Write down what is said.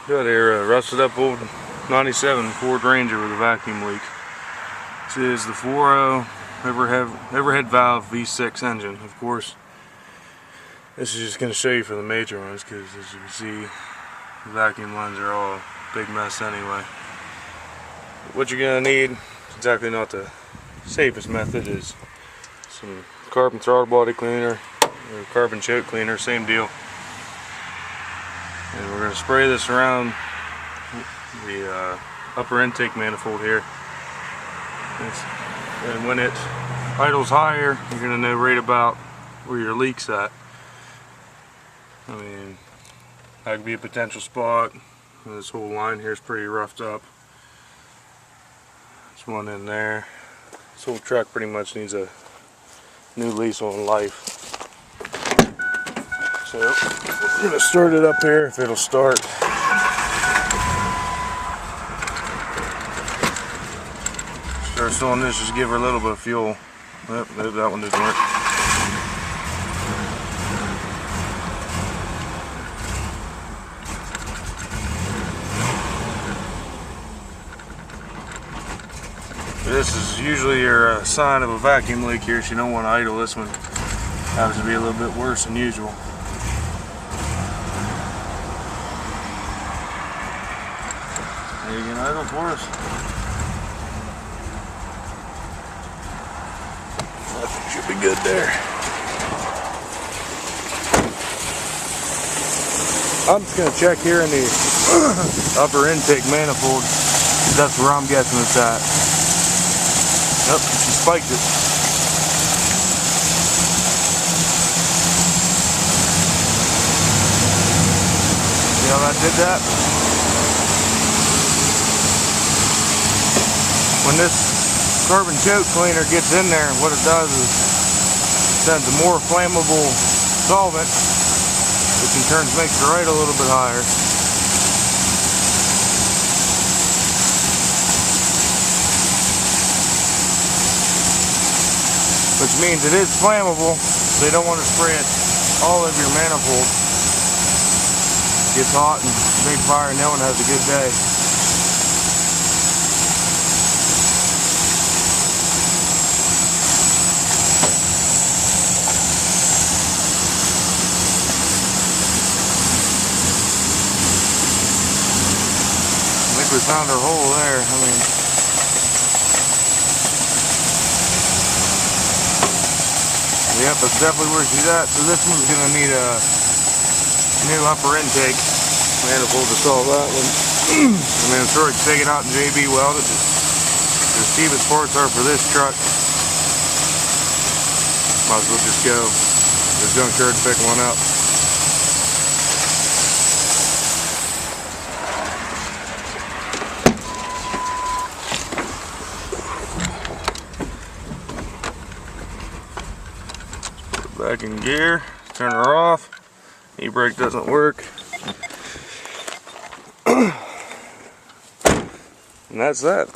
Got a rusted up old 97 Ford Ranger with a vacuum leak. This is the 4.0 overhead valve V6 engine. Of course, this is just going to show you for the major ones because, as you can see, the vacuum lines are all a big mess anyway. What you're going to need, exactly not the safest method, is some carbon throttle body cleaner or carbon choke cleaner, same deal. And we're going to spray this around the upper intake manifold here. And when it idles higher, you're going to know right about where your leak's at. I mean, that could be a potential spot. This whole line here is pretty roughed up. There's one in there. This whole truck pretty much needs a new lease on life. So we're going to start it up here if it'll start. First on this, just give her a little bit of fuel. Yep, nope, that one didn't work. This is usually your sign of a vacuum leak here, so you don't want to idle. This one happens to be a little bit worse than usual. Are you gonna idle for us? That should be good there. I'm just gonna check here in the upper intake manifold. That's where I'm guessing it's at. Yep, she spiked it. See how that did that? When this carbon choke cleaner gets in there, what it does is sends a more flammable solvent, which in turn makes the rate a little bit higher. Which means it is flammable, so you don't want to spray it all over your manifold. It gets hot and big fire, and no one has a good day. I think we found our hole there. I mean, yep, that's definitely where she's at. So this one's going to need a new upper intake manifold to solve that one. I mean, I'm sure I can take it out and JB weld it. The cheapest parts are for this truck. Might as well just go to the junkyard and pick one up. Back in gear, turn her off, e-brake doesn't work, and that's that.